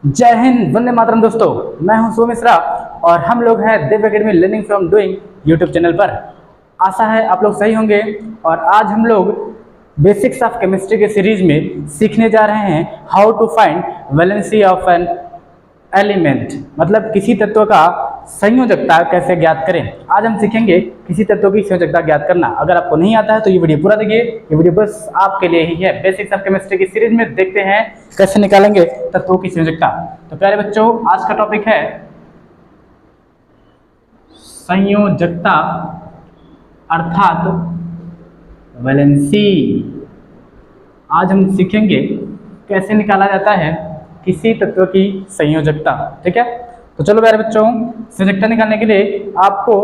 जय हिंद, वंदे मातरम। दोस्तों, मैं हूं सो मिश्रा और हम लोग हैं Divya academy learning from doing YouTube channel पर। आशा है आप लोग सही होंगे। और आज हम लोग बेसिक्स ऑफ केमिस्ट्री के सीरीज में सीखने जा रहे हैं how to find valency of an element, मतलब किसी तत्व का संयोजकता कैसे ज्ञात करें। आज हम सीखेंगे किसी तत्व की संयोजकता ज्ञात करना। अगर आपको नहीं आता है तो ये वीडियो पूरा देखिए, ये वीडियो बस आपके लिए ही है। बेसिक्स ऑफ केमिस्ट्री की सीरीज में देखते हैं कैसे निकालेंगे तत्वों की संयोजकता। तो प्यारे बच्चों, आज का टॉपिक है संयोजकता अर्थात वैलेंसी। आज हम सीखेंगे कैसे निकाला जाता है किसी तत्व की संयोजकता। ठीक है, तो चलो प्यारे बच्चों, संयोजकता निकालने के लिए आपको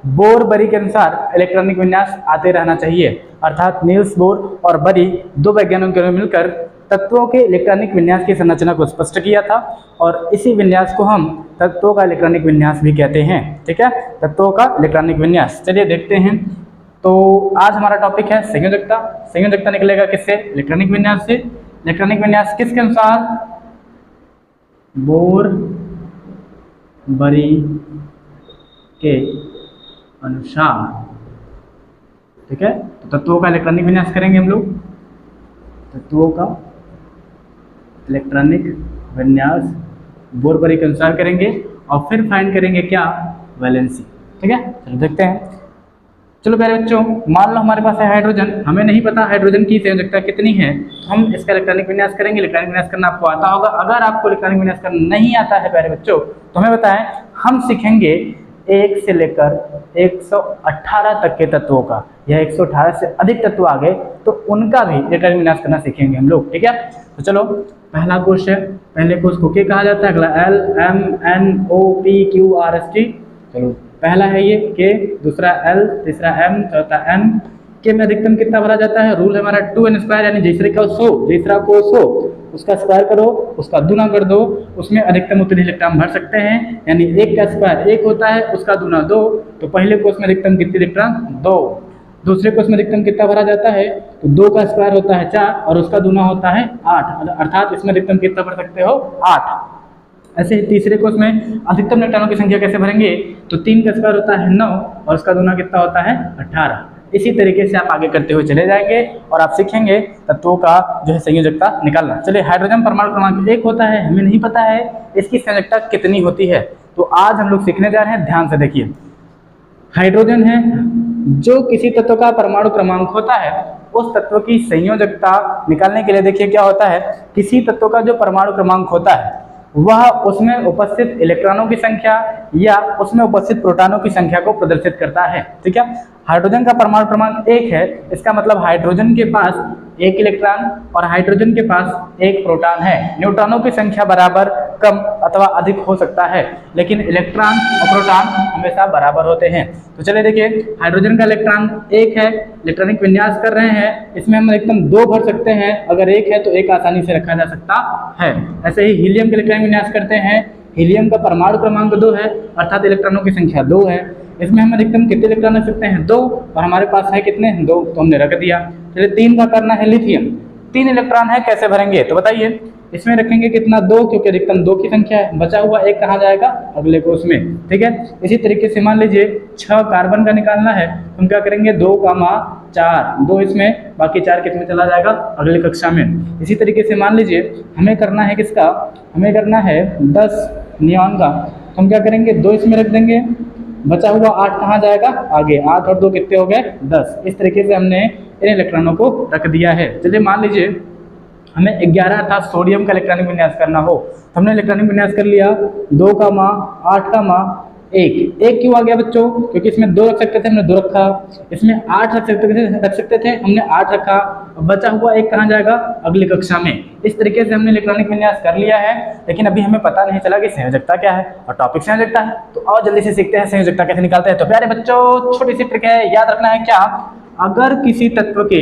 बोर बरी के अनुसार इलेक्ट्रॉनिक विन्यास आते रहना चाहिए। अर्थात नील्स बोर और बरी दो वैज्ञानिकों ने मिलकर तत्वों के इलेक्ट्रॉनिक विन्यास की संरचना को स्पष्ट किया था और इसी विन्यास को हम तत्वों का इलेक्ट्रॉनिक विन्यास भी कहते हैं। ठीक है, तत्वों का इलेक्ट्रॉनिक विन्यास। चलिए देखते हैं। तो आज हमारा टॉपिक है संयोजकता। संयोजकता निकलेगा किससे? इलेक्ट्रॉनिक विन्यास से। इलेक्ट्रॉनिक विन्यास किसके अनुसार? बोर बरी के अनुसार। ठीक है, तो तत्वों का इलेक्ट्रॉनिक विन्यास करेंगे हम लोग। तत्वों का इलेक्ट्रॉनिक विन्यास बोर बरी के अनुसार करेंगे और फिर फाइंड करेंगे क्या? वैलेंसी। ठीक है, चलो देखते हैं। चलो प्यारे बच्चों, मान लो हमारे पास है हाइड्रोजन। हमें नहीं पता हाइड्रोजन की संयोजकता कितनी है, तो हम इसका इलेक्ट्रॉनिक विन्यास करेंगे। इलेक्ट्रॉनिक विन्यास करना आपको आता होगा। अगर आपको इलेक्ट्रॉनिक विन्यास करना नहीं आता है प्यारे बच्चों, तो हमें बताएं, हम सीखेंगे 1 से लेकर 118 तक के तत्वों का, या 118 से अधिक तत्व आ गए तो उनका भी इलेक्ट्रॉनिक विन्यास करना सीखेंगे हम लोग। ठीक है, तो चलो पहला कोश है। पहले कोश को क्या कहा जाता है? अगला LMNOPQRST। चलो पहला है ये के, दूसरा L, तीसरा M, चौथा M। के में अधिकतम कितना भरा जाता है? रूल है हमारा 2n², यानी जैसे को 100, दूसरा को 100 उसका स्क्वायर करो, उसका दूना कर दो, उसमें अधिकतम उतने इलेक्ट्रॉन भर सकते हैं। यानी 1 का स्क्वायर 1 होता है, उसका दूना 2। तो पहले कोश में अधिकतम कितने इलेक्ट्रॉन? 2। दूसरे कोश में अधिकतम कितना भरा जाता है? तो 2 का स्क्वायर होता है 4 और उसका दूना होता है 8, अर्थात इसमें अधिकतम कितना भर सकते हो? 8। ऐसे ही तीसरे कोश में अधिकतम इलेक्ट्रॉनों की संख्या कैसे भरेंगे? तो 3 का स्क्वायर होता है 9 और उसका दूना कितना होता है? 18। इसी तरीके से आप आगे करते हुए चले जाएंगे और आप सीखेंगे तत्वों का जो है संयोजकता निकालना। चलिए, हाइड्रोजन परमाणु क्रमांक 1 होता है, हमें नहीं पता है इसकी संयोजकता कितनी होती है। तो आज हम लोग सीखने जा रहे हैं, ध्यान से देखिए। हाइड्रोजन है, जो किसी तत्व का परमाणु क्रमांक होता है उस तत्व की संयोजकता निकालने के लिए देखिए क्या होता है। किसी तत्व का जो परमाणु क्रमांक होता है वह उसमें उपस्थित इलेक्ट्रॉनों की संख्या या उसमें उपस्थित प्रोटॉनों की संख्या को प्रदर्शित करता है। ठीक है, हाइड्रोजन का परमाणु क्रमांक 1 है, इसका मतलब हाइड्रोजन के पास 1 इलेक्ट्रॉन और हाइड्रोजन के पास 1 प्रोटॉन है। न्यूट्रॉनों की संख्या बराबर, कम अथवा अधिक हो सकता है, लेकिन इलेक्ट्रॉन और प्रोटॉन हमेशा बराबर होते हैं। तो चलिए देखिए, हाइड्रोजन का इलेक्ट्रॉन 1 है, इलेक्ट्रॉनिक विन्यास कर रहे हैं। इसमें हम अधिकतम 2 भर सकते हैं। अगर 1 है तो 1 आसानी से रखा जा सकता है। ऐसे ही हीलियम का इलेक्ट्रॉनिक विन्यास करते हैं। हीलियम का परमाणु क्रमांक 2 है, अर्थात इलेक्ट्रॉनों की संख्या 2 है। इसमें हम अधिकतम कितने इलेक्ट्रॉन रख सकते हैं? 2, और हमारे पास है कितने? 2, तो हमने रख दिया। चलिए 3 का करना है लिथियम। 3 इलेक्ट्रॉन है, कैसे भरेंगे? तो बताइए, इसमें रखेंगे कितना? 2, क्योंकि अधिकतम 2 की संख्या है। बचा हुआ 1 कहाँ जाएगा? अगले कोश में। ठीक है, इसी तरीके से मान लीजिए 6 कार्बन का निकालना है, हम क्या करेंगे? 2,4, 2 इसमें, बाकी 4 किस में चला जाएगा? अगली कक्षा में। इसी तरीके से मान लीजिए हमें करना है किसका? हमें करना है 10 नियॉन का, तो हम क्या करेंगे? 2 इसमें रख देंगे, बचा हुआ 8 कहाँ जाएगा? आगे। 8 और 2 कितने हो गए? 10। इस तरीके से हमने इन इलेक्ट्रॉनों को रख दिया है। चलिए मान लीजिए हमें 11 अर्थात सोडियम का इलेक्ट्रॉनिक विन्यास करना हो, तो हमने इलेक्ट्रॉनिक विन्यास कर लिया 2, 8, 1। 1 क्यों आ गया बच्चों? क्योंकि इसमें 2 रख सकते थे, हमने 2 रखा। इसमें 8 रख सकते थे, हमने 8 रखा। बचा हुआ 1 कहाँ जाएगा? अगली कक्षा में। इस तरीके से हमने इलेक्ट्रॉनिक विन्यास कर लिया है, लेकिन अभी हमें पता नहीं चला कि संयोजकता क्या है, और टॉपिक संयोजकता है। तो और जल्दी से सीखते हैं संयोजकता कैसे निकालते हैं। तो प्यारे बच्चों, छोटी सी ट्रिक है, याद रखना है क्या? अगर किसी तत्व के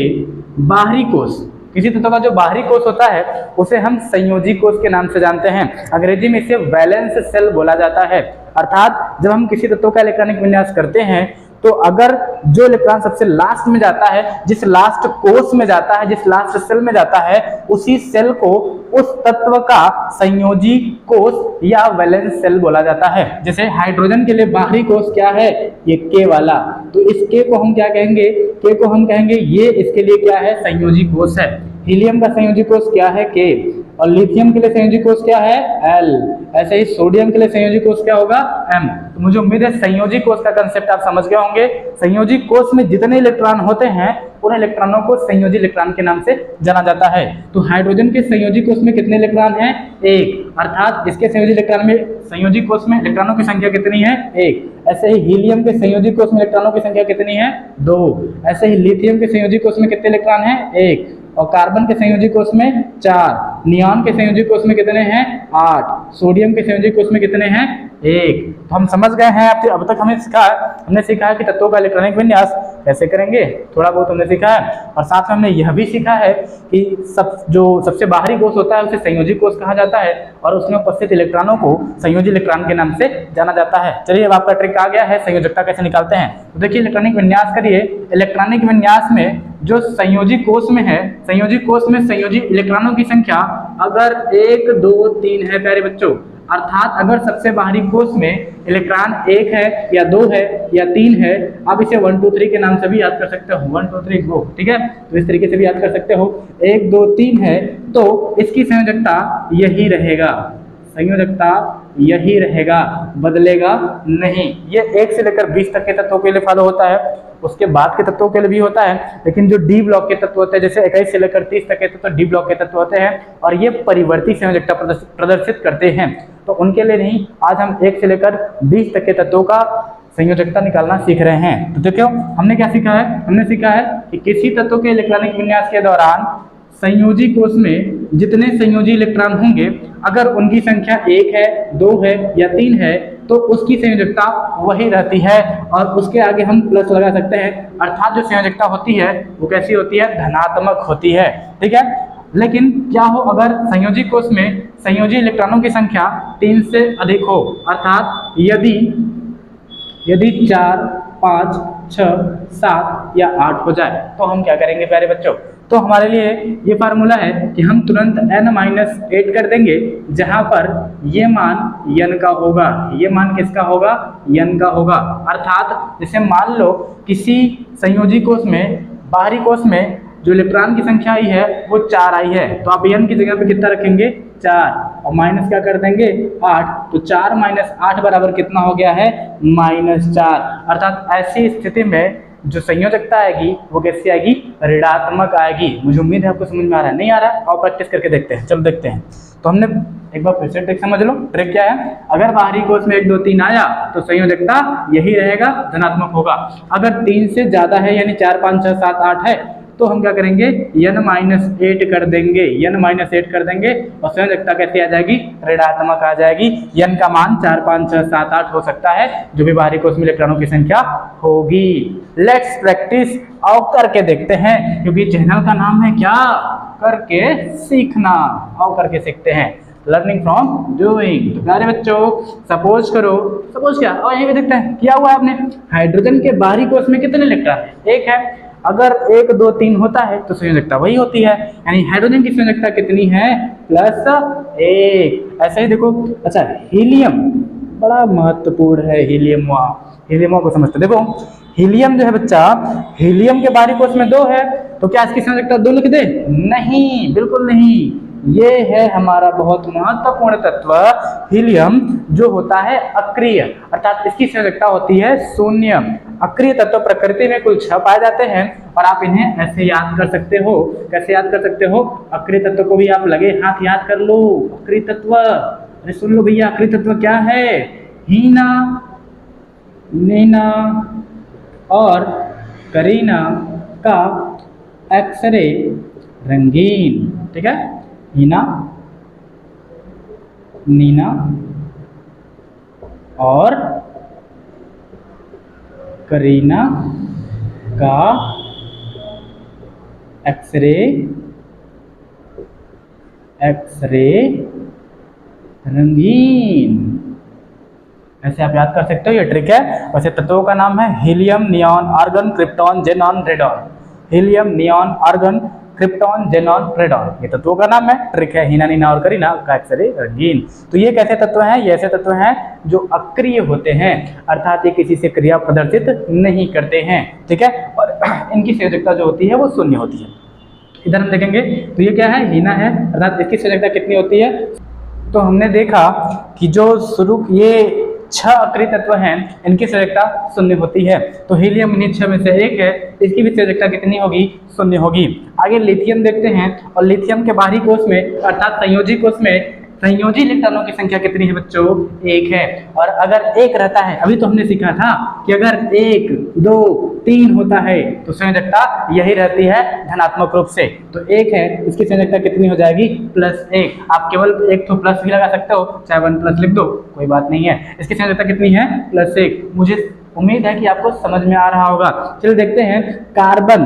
बाहरी कोश, किसी तत्व का जो बाहरी कोश होता है उसे हम संयोजी कोश के नाम से जानते हैं। अंग्रेजी में इसे वैलेंस सेल बोला जाता है। अर्थात जब हम किसी तत्व का इलेक्ट्रॉनिक विन्यास करते हैं तो अगर जो इलेक्ट्रॉन सबसे लास्ट में जाता है, जिस लास्ट कोष में जाता है, जिस लास्ट सेल में जाता है, उसी सेल को उस तत्व का संयोजी कोष या वैलेंस सेल बोला जाता है। जैसे हाइड्रोजन के लिए बाहरी कोष क्या है, ये K वाला, तो इस K को हम क्या कहेंगे, K को हम कहेंगे ये इसके लिए क्या है, संयोजी कोष है। हीलियम का संयोजी कोष क्या है, K, और लिथियम के लिए संयोजी कोष क्या है, L। ऐसे ही सोडियम के लिए संयोजी कोष क्या होगा, M। तो मुझे उम्मीद है संयोजी कोष का कंसेप्ट आप समझ गए होंगे। संयोजी कोष में जितने इलेक्ट्रॉन होते हैं उन इलेक्ट्रॉनों को संयोजी इलेक्ट्रॉन के नाम से जाना जाता है। तो हाइड्रोजन के संयोजी कोष में कितने इलेक्ट्रॉन हैं, 1, अर्थात इसके संयोजी कोष में इलेक्ट्रॉनों की संख्या कितनी है, 1। ऐसे ही हीलियम के संयोजी कोष में इलेक्ट्रॉनों की संख्या कितनी है, 2। ऐसे ही लिथियम के संयोजी कोष में कितने इलेक्ट्रॉन हैं, 1। और कार्बन के संयोजी कोष में 4, नियॉन के संयोजी कोष में कितने हैं, 8, सोडियम के संयोजी कोष में कितने हैं, 1। तो हम समझ गए हैं। अब तक हमने सीखा है कि तत्वों का इलेक्ट्रॉनिक विन्यास कैसे करेंगे, थोड़ा बहुत हमने सीखा है, और साथ में हमने यह भी सीखा है कि जो सबसे बाहरी कोष होता है उसे संयोजी कोष कहा जाता है, और उसमें उपस्थित इलेक्ट्रॉनों को संयोजी इलेक्ट्रॉन के नाम से जाना जाता है। चलिए अब आपका ट्रिक आ गया है, संयोजकता कैसे निकालते हैं। तो देखिए इलेक्ट्रॉनिक विन्यास करिए। इलेक्ट्रॉनिक विन्यास में जो संयोजी कोष में है, संयोजी कोष में संयोजी इलेक्ट्रॉनों की संख्या अगर 1, 2, 3 है प्यारे बच्चों, अर्थात अगर सबसे बाहरी कोष में इलेक्ट्रॉन 1 है या 2 है या 3 है, आप इसे 1 2 3 के नाम से भी याद कर सकते हो, 1 2 3 गो, ठीक है। तो इस तरीके से भी याद कर सकते हो। 1 2 3 है तो इसकी संयोजकता यही रहेगा, संयोजकता यही रहेगा, बदलेगा नहीं। ये 1 से लेकर 20 तक के तत्वों के लिए फॉलो होता है, उसके बाद के तत्वों के लिए भी होता है, लेकिन जो डी ब्लॉक के तत्व होते हैं, जैसे 21 से लेकर 30 तक के तत्व डी ब्लॉक के तत्व होते हैं, और ये परिवर्ती संयोजकता प्रदर्शित करते हैं, तो उनके लिए नहीं। आज हम 1 से लेकर 20 तक के तत्वों का संयोजकता निकालना सीख रहे हैं। तो देखो हमने क्या सीखा है, हमने सीखा है कि किसी तत्व के इलेक्ट्रॉनिक विन्यास के दौरान संयोजी कोष में जितने संयोजी इलेक्ट्रॉन होंगे, अगर उनकी संख्या 1 है, 2 है या 3 है, तो उसकी संयोजकता वही रहती है, और उसके आगे हम प्लस लगा सकते हैं, अर्थात जो संयोजकता होती है वो कैसी होती है, धनात्मक होती है, ठीक है। लेकिन क्या हो अगर संयोजी कोष में संयोजी इलेक्ट्रॉनों की संख्या 3 से अधिक हो, अर्थात यदि 4, 5, 6, 7 या 8 हो जाए, तो हम क्या करेंगे प्यारे बच्चों। तो हमारे लिए ये फार्मूला है कि हम तुरंत n-8 कर देंगे, जहां पर ये मान n का होगा। ये मान किसका होगा, n का होगा। अर्थात जैसे मान लो किसी संयोजी कोष में, बाहरी कोष में जो इलेक्ट्रॉन की संख्या आई है वो 4 आई है, तो आप n की जगह पे कितना रखेंगे, 4, और माइनस क्या कर देंगे, 8। तो 4 - 8 बराबर कितना हो गया है, -4। अर्थात ऐसी स्थिति में जो संयोजकता आएगी वो कैसी आएगी, ऋणात्मक आएगी। मुझे उम्मीद है आपको समझ में आ रहा है, नहीं आ रहा है और प्रैक्टिस करके देखते हैं। चलो देखते हैं। तो हमने एक बार फिर से ट्रिक समझ लो। ट्रिक क्या है, अगर बाहरी कोष में 1 2 3 आया तो संयोजकता यही रहेगा, धनात्मक होगा। अगर 3 से ज्यादा है यानी 4 5 6 7 8 है, तो हम क्या करेंगे, n-8 कर देंगे, n-8 कर देंगे, और संयोजकता कैसी आ जाएगी, ऋणात्मक आ जाएगी। n का मान 4 5 6 7 8 हो सकता है, जो भी बाहरी कोष में इलेक्ट्रॉनों की संख्या होगी। लेट्स प्रैक्टिस, आओ करके देखते हैं, क्योंकि चैनल का नाम है क्या, करके सीखना। आओ करके सीखते हैं, लर्निंग फ्रॉम डूइंग। तो प्यारे बच्चों सपोज क्या, और यही भी देखते हैं किया हुआ है आपने। हाइड्रोजन के बाहरी कोष में कितने इलेक्ट्रॉन है, 1 है। अगर 1 2 3 होता है तो संयोजकता वही होती है, यानी हाइड्रोजन की संयोजकता कितनी है, +1। ऐसे ही देखो, अच्छा हीलियम बड़ा महत्वपूर्ण है, हीलियम को समझते। देखो हीलियम जो है बच्चा, हीलियम के बाहरी कोष में 2 है, तो क्या इसकी संयोजकता 2 लिख दे, नहीं, बिल्कुल नहीं। ये है हमारा बहुत महत्वपूर्ण तत्व हीलियम, जो होता है अक्रिय, अर्थात इसकी संयोजकता होती है 0। अक्रिय तत्व प्रकृति में कुल 6 पाए जाते हैं, और आप इन्हें ऐसे याद कर सकते हो। कैसे याद कर सकते हो, अक्रिय तत्व को भी आप लगे हाथ याद कर लो। अक्रिय तत्व, अरे सुन लो भैया, अक्रिय तत्व क्या है, हीना, नीना और करीना का एक्सरे रंगीन, ठीक है। हीना, नीना और करीना का एक्सरे रंगीन, ऐसे आप याद कर सकते हो, ये ट्रिक है। वैसे तत्वों का नाम है helium, neon, argon, krypton, xenon, radon. Helium, neon, argon, krypton, xenon, radon, ये तत्वों का नाम है। ट्रिक है हीना, नीना और करीना का अक्सरे रंगीन। तो ये कैसे तत्व हैं? ये ऐसे तत्व हैं जो अक्रिय होते हैं, अर्थात ये किसी से क्रिया प्रदर्शित नहीं करते हैं, ठीक है। और इनकी संयोजकता जो होती है वो शून्य होती है। इधर हम देखेंगे तो ये क्या है? हीना है, अर्थात इसकी संयोजकता कितनी होती है? तो हमने देखा कि जो शुरू ये 6 अक्रिय तत्व हैं, इनकी संयोजकता शून्य होती है। तो हीलियम इन्हीं 6 में से एक है, इसकी भी संयोजकता कितनी होगी? शून्य होगी। आगे लिथियम देखते हैं, और लिथियम के बाहरी कोष में अर्थात संयोजी कोष में संयोजी इलेक्ट्रॉनों की संख्या कितनी है बच्चों? 1 है। और अगर 1 रहता है, अभी तो हमने सीखा था कि अगर 1, 2, 3 होता है तो संयोजकता यही रहती है धनात्मक रूप से। तो 1 है, इसकी संयोजकता कितनी हो जाएगी? +1। आप केवल एक तो प्लस भी लगा सकते हो, चाहे 1+ लिख दो, कोई बात नहीं है। इसकी संयोजकता कितनी है? +1। मुझे उम्मीद है कि आपको समझ में आ रहा होगा। चलिए देखते हैं कार्बन।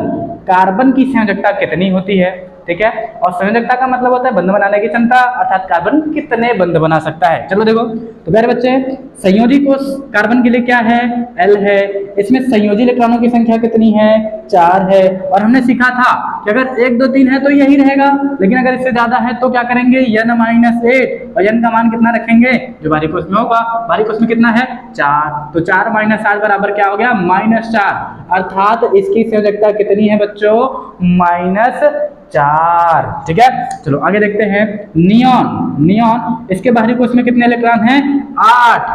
कार्बन की संयोजकता कितनी होती है, ठीक है। और संयोजकता का मतलब होता है बंध बनाने की क्षमता, अर्थात कार्बन कितने बंध बना सकता है। चलो देखो तो प्यारे बच्चे, संयोजी कोष कार्बन के लिए क्या है? L है। इसमें संयोजी इलेक्ट्रॉनों की संख्या कितनी है? 4 है। और हमने सीखा था कि अगर 1, 2, 3 है तो यही रहेगा, लेकिन अगर इससे ज्यादा है तो क्या करेंगे? n-8, और n का मान कितना रखेंगे? जो बाहरी कोष में होगा। बाहरी कोष में कितना है? 4। तो 4 - 8 बराबर क्या हो गया? -4। अर्थात इसकी संयोजकता कितनी है बच्चों? -4, ठीक है। चलो आगे देखते हैं नियॉन। नियॉन, इसके बाहरी कोष में कितने इलेक्ट्रॉन हैं? 8।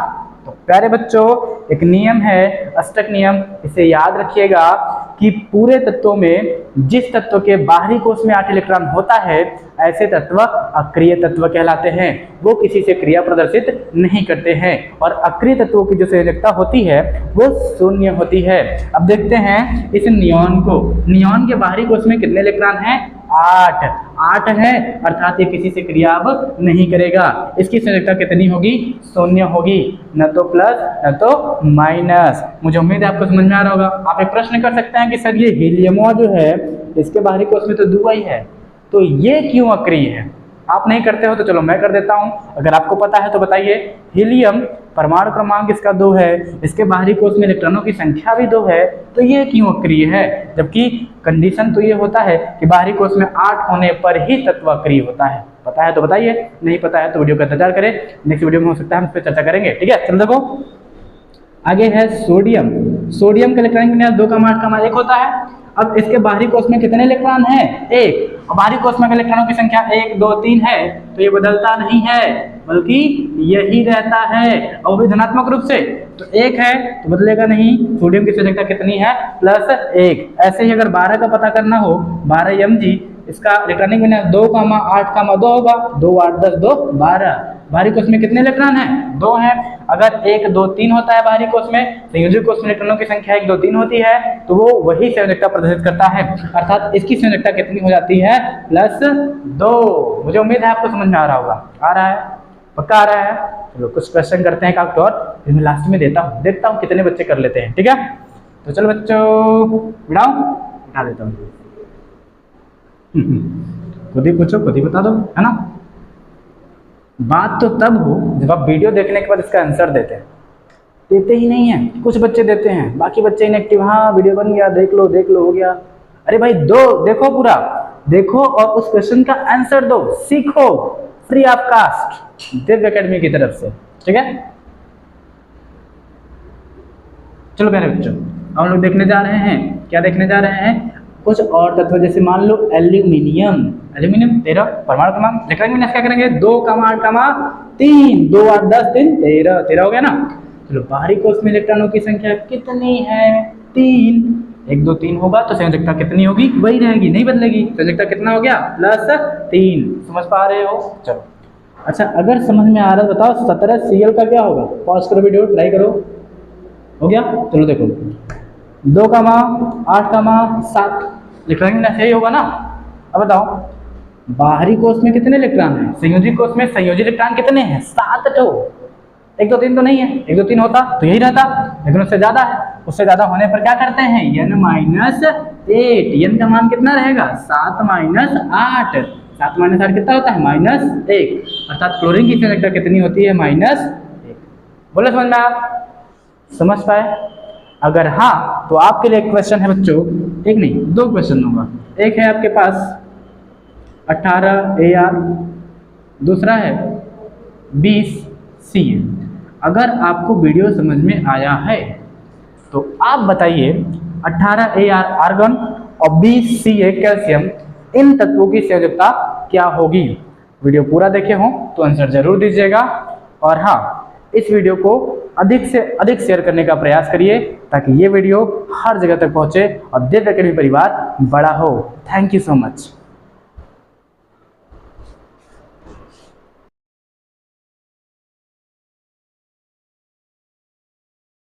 तो प्यारे बच्चों, एक नियम है, अष्टक नियम, इसे याद रखिएगा कि पूरे तत्वों में जिस तत्व के बाहरी कोष में 8 इलेक्ट्रॉन होता है, ऐसे तत्व अक्रिय तत्व कहलाते हैं। वो किसी से क्रिया प्रदर्शित नहीं करते हैं, और अक्रिय तत्वों की जो संयोजकता होती है वो शून्य होती है। अब देखते हैं इस नियॉन को। नियॉन के बाहरी कोष में कितने इलेक्ट्रॉन हैं? 8 है, अर्थात ये किसी से क्रिया अब नहीं करेगा। इसकी संयोजकता कितनी होगी? शून्य होगी, न तो प्लस न तो माइनस। मुझे उम्मीद है आपको समझ में आ रहा होगा। आप एक प्रश्न कर सकते हैं कि सर ये हीलियम जो है इसके बाहरी कोष में तो 2 ही है, तो ये क्यों अक्रिय है? आप नहीं करते हो तो चलो मैं कर देता हूं, अगर आपको पता है तो बताइए। हीलियम परमाणु क्रमांक इसका 2 है, इसके बाहरी कोष में इलेक्ट्रॉनों की संख्या भी 2 है, तो ये क्यों अक्रिय है? जबकि कंडीशन तो ये होता है कि बाहरी कोष में 8 होने पर ही तत्व अक्रिय होता है। पता है तो बताइए, नहीं पता है तो वीडियो का इंतजार करें, नेक्स्ट वीडियो में हो सकता है हम इस पर चर्चा करेंगे, ठीक है। चलो देखो आगे है सोडियम। सोडियम का इलेक्ट्रॉनिक विन्यास 2,8,1 होता है। अब इसके बाहरी कोष में कितने इलेक्ट्रॉन है? 1। और बाहरी कोष में इलेक्ट्रॉनों की संख्या 1, 2, 3 है, तो ये बदलता नहीं है बल्कि यही रहता है, और वो भी धनात्मक रूप से। तो 1 है तो बदलेगा नहीं। सोडियम की संयोजकता कितनी है? +1। ऐसे ही अगर 12 का पता करना हो, 12 Mg, इसका इलेक्ट्रॉनिक विन्यास 2,8,2 होगा। 2, 8, 10, 2, 12। बाहरी कोष में कितने इलेक्ट्रॉन है? 2 है। अगर 1, 2, 3 होता है बाहरी कोष में, संयोजी कोष में इलेक्ट्रॉनों की संख्या 1, 2, 3 होती है, तो वो वही संयोजकता प्रदर्शित करता है, अर्थात इसकी संयोजकता कितनी हो जाती है? +2। मुझे उम्मीद है आपको समझ में आ रहा होगा। आ रहा है? पक्का आ रहा है? चलो कुछ क्वेश्चन करते हैं काउंट, और फिर मैं लास्ट में देखता हूँ कितने बच्चे कर लेते हैं, ठीक है। तो चलो बच्चों बिठा देता हूँ। खुद ही पूछो, खुद ही बता दो, है ना। बात तो तब हो जब आप वीडियो देखने के बाद इसका आंसर देते हैं। देते ही नहीं है, कुछ बच्चे देते हैं, बाकी बच्चे इनएक्टिव। हाँ वीडियो बन गया, देख लो हो गया। अरे भाई देखो पूरा देखो और उस क्वेश्चन का आंसर दो, सीखो, free of cast, Divya academy की तरफ से, ठीक है। चलो प्यारे बच्चों, हम लोग देखने जा रहे हैं, क्या देखने जा रहे हैं? कुछ और तत्व, जैसे मान लो एल्यूमिनियम। एल्यूमिनियम 13 परमाणु क्रमांक। इलेक्ट्रॉनिक विन्यास क्या करेंगे? 2,8,3। 2, 8, 10, 3, 13 हो गया ना। चलो बाहरी कोष में इलेक्ट्रॉनों की संख्या कितनी है? 3। 1, 2, 3 होगा तो संयोजकता कितनी होगी? वही रहेगी, नहीं बदलेगी। संयोजकता कितना हो गया? +3। समझ पा रहे हो? चलो अच्छा, अगर समझ में आ रहा है बताओ 17 Cl का क्या होगा? पॉज करो वीडियो, ट्राई करो। हो गया? चलो देखो 2,8,7 इलेक्ट्रॉनिक विन्यास यही होगा ना। अब बताओ बाहरी कोष में कितने इलेक्ट्रॉन हैं? संयोजी कोष में संयोजी इलेक्ट्रॉन कितने हैं? 7 ठो। 1, 2, 3 तो नहीं है, 1, 2, 3 होता तो यही रहता, लेकिन उससे ज्यादा है। उससे ज्यादा होने पर क्या करते हैं? n-8। n का मान कितना रहेगा? 7 - 8। 7 - 8 कितना होता है? -1। अर्थात क्लोरीन की संयोजकता कितनी होती है? -1। बोले समझ में आया? समझ पाए? अगर हाँ तो आपके लिए एक क्वेश्चन है बच्चों, एक नहीं 2 क्वेश्चन होगा। एक है आपके पास 18 AR, दूसरा है 20 CA। अगर आपको वीडियो समझ में आया है तो आप बताइए 18 AR आर्गन और 20 CA कैल्शियम, इन तत्वों की संयोजकता क्या होगी? वीडियो पूरा देखे हो तो आंसर जरूर दीजिएगा। और हाँ, इस वीडियो को अधिक से अधिक शेयर करने का प्रयास करिए ताकि ये वीडियो हर जगह तक पहुंचे और दिव्य एकेडमी परिवार बड़ा हो। Thank you so much.